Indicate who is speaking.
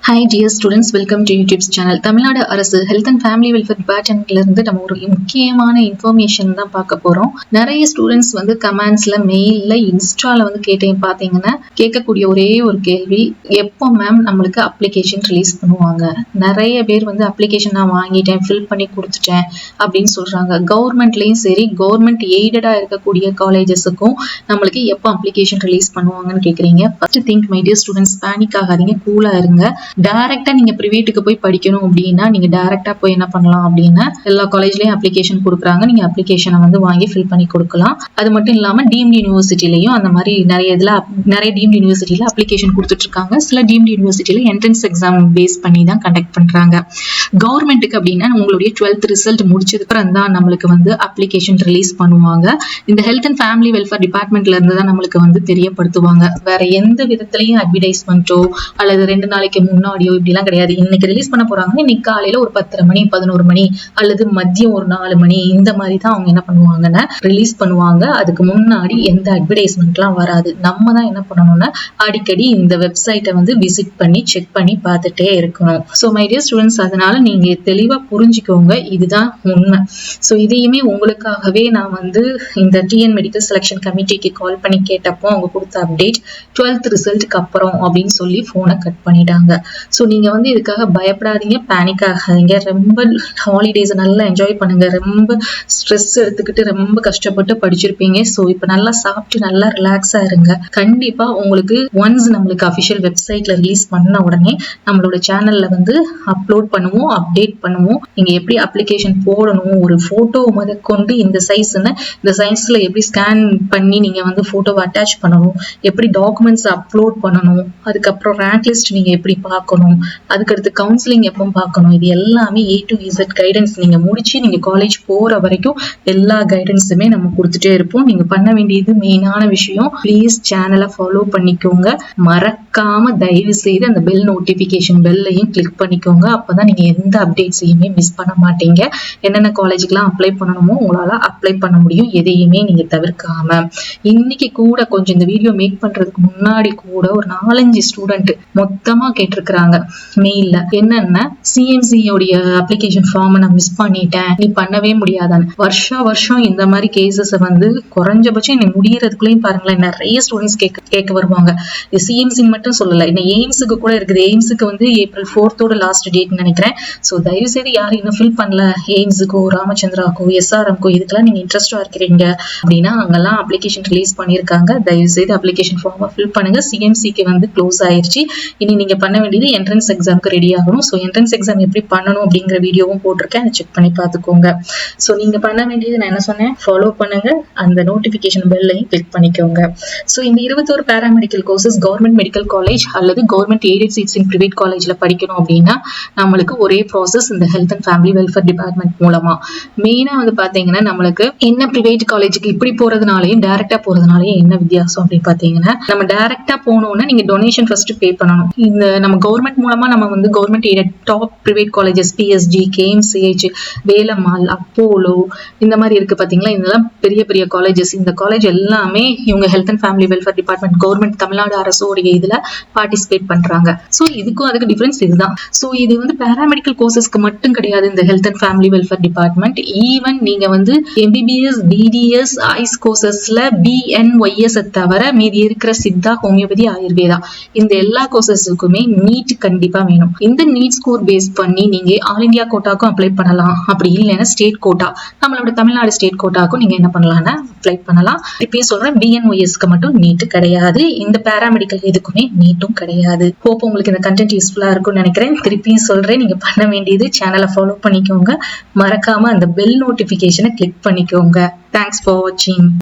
Speaker 1: Hi dear students, welcome to YouTube's channel. Tamil Nadu அரசு health and family welfare டிபார்ட்மெண்ட்ல இருந்து நம்ம ஒரு முக்கியமான இன்ஃபர்மேஷன் தான் பார்க்க போறோம். நிறைய ஸ்டூடெண்ட்ஸ் கமெண்ட்ஸ்ல, மெயில்ல, இன்ஸ்டால பாத்தீங்கன்னா கேட்கக்கூடிய ஒரே ஒரு கேள்வி, எப்போ மேம் நம்மளுக்கு அப்ளிகேஷன் ரிலீஸ் பண்ணுவாங்க? நிறைய பேர் அப்ளிகேஷன் நான் வாங்கிட்டேன், ஃபில் பண்ணி கொடுத்துட்டேன் அப்படின்னு சொல்றாங்க. கவர்மெண்ட்லயும் சரி, கவர்மெண்ட் எய்டடா இருக்கக்கூடிய காலேஜஸுக்கும் நம்மளுக்கு எப்போ அப்ளிகேஷன் ரிலீஸ் பண்ணுவாங்கன்னு கேக்குறீங்க. First think my dear students, panic ஆகாதீங்க, கூலா இருங்க. டைரக்டா நீங்க பிரைவேட்டுக்கு போய் படிக்கணும் அப்படின்னா நீங்க டைரக்டா போய் என்ன பண்ணலாம் அப்படின்னா, எல்லா காலேஜ்லயும் அப்ளிகேஷன் கொடுக்குறாங்க. நீங்க அப்ளிகேஷனை வாங்கி ஃபில் பண்ணி கொடுக்கலாம். அது மட்டும் இல்லாம டீம்டு யூனிவர்சிட்டிலையும் அந்த மாதிரி நிறைய டீம்டு யூனிவர்சிட்டியில அப்ளிகேஷன் கொடுத்துட்டு இருக்காங்க. சில டீம்டு யூனிவர்சிட்டியில என்ட்ரன்ஸ் எக்ஸாம் பேஸ் பண்ணி தான் கண்டக்ட் பண்றாங்க. கவர்மெண்ட்டுக்கு அப்படின்னா உங்களுடைய 12th ரிசல்ட் முடிச்சதுக்கு அப்புறம் தான் நம்மளுக்கு அப்ளிகேஷன் ரிலீஸ் பண்ணுவாங்க. இந்த ஹெல்த் அண்ட் ஃபேமிலி வெல்ஃபேர் டிபார்ட்மெண்ட்ல இருந்து தான் நம்மளுக்கு தெரியப்படுத்துவாங்க. வேற எந்த விதத்திலையும் அட்வர்டைஸ்மெண்ட்டோ அல்லது 2 நாளைக்கு முன்னாடியோ இப்படிலாம் கிடையாது. இன்னைக்கு ரிலீஸ் பண்ண போறாங்க, இன்னைக்கு காலையில ஒரு 10:30 மணி 11 மணி அல்லது மதியம் ஒரு 4 மணி இந்த மாதிரி தான் அவங்க என்ன பண்ணுவாங்கன்னா ரிலீஸ் பண்ணுவாங்க. அதுக்கு முன்னாடி எந்த அட்வர்டைஸ்மெண்ட்லாம் வராது. நம்ம தான் என்ன பண்ணணும்னா அடிக்கடி இந்த வெப்சைட்டை விசிட் பண்ணி செக் பண்ணி பார்த்துட்டே இருக்கணும். ஸோ மை டியர் ஸ்டூடெண்ட்ஸ், அதனால நீங்க தெளிவா புரிஞ்சுக்கோங்க, இதுதான் உண்மை. ஸோ இதையுமே உங்களுக்காகவே நான் இந்த டிஎன் மெடிக்கல் செலெக்ஷன் கமிட்டிக்கு கால் பண்ணி கேட்டப்போ அவங்க கொடுத்த அப்டேட் 12th ரிசல்ட்டுக்கு அப்புறம் அப்படின்னு சொல்லி போனை கட் பண்ணிட்டாங்க. ஸோ நீங்க இதுக்காக பயப்படாதீங்க, பேனிக் ஆகாதீங்க. ரொம்ப ஹாலிடேஸ் நல்லா என்ஜாய் பண்ணுங்க. ரொம்ப ஸ்ட்ரெஸ் எடுத்துக்கிட்டு ரொம்ப கஷ்டப்பட்டு படிச்சிருப்பீங்க. ஸோ இப்போ நல்லா சாப்பிட்டு நல்லா ரிலாக்ஸா இருங்க. கண்டிப்பா உங்களுக்கு ஒன்ஸ் நம்மளுக்கு அஃபிஷியல் வெப்சைட்ல ரிலீஸ் பண்ண உடனே நம்மளோட சேனல்ல அப்லோட் பண்ணுவோம், அப்டேட் பண்ணுவோம். நீங்க எப்படி அப்ளிகேஷன் போடணும், ஒரு போட்டோ முதற்கொண்டு இந்த சைஸ்ன்னு இந்த சைஸ்ல எப்படி ஸ்கேன் பண்ணி நீங்க போட்டோவை அட்டாச் பண்ணணும், எப்படி டாக்குமெண்ட்ஸ் அப்லோட் பண்ணணும், அதுக்கப்புறம் ரேங்க் லிஸ்ட் நீங்க எப்படி பார்க்கணும், அதுக்கடுத்து கவுன்சிலிங் எப்போ பார்க்கணும், இது எல்லாமே A to Z கைடன்ஸ் நீங்க முடிச்சு நீங்க காலேஜ் போற வரைக்கும் எல்லா கைடன்ஸுமே நம்ம கொடுத்துட்டே இருப்போம். நீங்க பண்ண வேண்டியது மெயினான விஷயம், ப்ளீஸ் சேனலை ஃபாலோ பண்ணிக்கோங்க. மறக்காம தயவு செய்து அந்த பெல் நோட்டிபிகேஷன் பெல்லையும் கிளிக் பண்ணிக்கோங்க. அப்பதான் நீங்க எந்த அப்டேட்ஸையுமே மிஸ் பண்ண மாட்டீங்க. என்னென்ன காலேஜுக்கெல்லாம் அப்ளை பண்ணணுமோ உங்களால அப்ளை பண்ண முடியும், எதையுமே நீங்க தவிர்க்காம. இன்னைக்கு கூட கொஞ்சம் இந்த வீடியோ மேக் பண்றதுக்கு முன்னாடி கூட ஒரு 4-5 ஸ்டூடெண்ட் மொத்தமா கேட்டிருக்கிறாங்க மெயில்ல, என்னன்னா சிஎம்சி உடைய அப்ளிகேஷன் ஃபார்ம் நான் மிஸ் பண்ணிட்டேன், நீ பண்ணவே முடியாதான்னு. வருஷம் இந்த மாதிரி கேசஸ் குறைஞ்சபட்சம் இன்னும் முடியறதுக்குள்ளேயும் பாருங்களேன், நிறைய ஸ்டூடெண்ட்ஸ் கேட்க வருவாங்க. சிஎம்சி மட்டும் சொல்லல, இன்னும் எய்ம்ஸுக்கு கூட இருக்குது. எய்ம்ஸுக்கு April 4th லாஸ்ட் டேட் நினைக்கிறேன். ஸோ தயவு செய்து யாரும் இன்னும் ஃபில் பண்ணல, எய்ம்ஸுக்கோ ராமச்சந்திராக்கோ எஸ்ஆர்எம்கோ இதுக்கெல்லாம் நீங்க இன்ட்ரெஸ்டா இருக்கிறீங்க அப்படின்னா அங்கெல்லாம் அப்ளிகேஷன் ரிலீஸ் பண்ணியிருக்காங்க. தயவு செய்து அப்ளிகேஷன் ஃபார்மை ஃபில் பண்ணுங்க. சிஎம்சிக்கு க்ளோஸ் ஆயிடுச்சு. இனி நீங்க பண்ண வேண்டியது என்ட்ரன்ஸ் எக்ஸாமுக்கு ரெடி ஆகணும். ஸோ என்ட்ரன்ஸ் எக்ஸாம் எப்படி பண்ணணும் அப்படிங்கிற வீடியோவும் போட்டிருக்கேன், அதை செக் பண்ணி பார்த்துக்கோங்க. ஸோ நீங்க பண்ண வேண்டியது நான் என்ன சொன்னேன், ஃபாலோ பண்ணுங்க, அந்த நோட்டிபிகேஷன் பெல்லையும் கிளிக் பண்ணிக்கோங்க. ஸோ இந்த 21 paramedical courses government medical college அல்லது government aided seats in private காலேஜ்ல படிக்கணும் அப்படின்னா நம்மளுக்கு ஒரே ப்ராசஸ் இந்த health and family welfare department மூலமா. மெயினா பாத்தீங்கன்னா நம்மளுக்கு என்ன பிரைவேட் காலேஜுக்கு இப்படி போறதுனாலையும் டைரக்டா போறதுனாலையும் என்ன வித்தியாசம் அப்படின்னு பாத்தீங்கன்னா, நம்ம டைரக்டா போனோம்னா நீங்க டொனேஷன் ஃபர்ஸ்ட் பே பண்ணணும். இந்த நம்ம கவர்மெண்ட் மூலமா நம்ம government aided top private colleges PSG, KMCH, Velammal, Apollo இந்த மாதிரி இருக்கு பாத்தீங்களா, இதெல்லாம் பெரிய பெரிய காலேஜஸ். இந்த காலேஜ் எல்லாமே இவங்க health and family welfare department government Tamil Nadu அரசோடைய இதுல பார்ட்டிசிபேட் பண்றாங்க. ஸோ இதுக்கும் அதுக்கு டிஃபரன்ஸ் இதுதான். ஸோ இது பேராமெடிக்கல் கோர்சஸ்க்கு மட்டும் கிடையாது இந்த health and family welfare department. Even நீங்க எம்பிபிஎஸ், பிடிஎஸ், ஐஸ் கோர்சஸ்ல பிஎன்ஒய்எஸ் தவிர மீதி இருக்கிற சித்தா, ஹோமியோபதி, ஆயுர்வேதா இந்த எல்லா கோர்சஸுக்குமே நீட் கண்டிப்பா வேணும். இந்த நீட் ஸ்கோர் பேஸ் பண்ணி நீங்க ஆல் இந்தியா கோட்டாக்கும் அப்ளை பண்ணலாம். அப்படி இல்லைன்னா ஸ்டேட் கோட்டா, நம்மளோட தமிழ்நாடு ஸ்டேட் கோட்டாக்கும் நீங்க என்ன பண்ணலாம்னா அப்ளை பண்ணலாம். இப்பயும் சொல்றேன், பிஎன்ஒய்எஸ்க்கு மட்டும் நீட் கிடையாது. இந்த பேராமெடிக்கல் எதுக்குமே நீட்டும் கிடையாது. ஹோப் உங்களுக்கு இந்த கண்டென்ட் யூஸ்ஃபுல்லா இருக்கும்னு நினைக்கிறேன். திருப்பியும் சொல்றேன், நீங்க பண்ண வேண்டியது சேனலை ஃபாலோ பண்ணிக்கோங்க, மறக்காம அந்த பெல் நோட்டிபிகேஷனை கிளிக் பண்ணிக்கோங்க. தேங்க்ஸ் ஃபார் வாட்சிங்.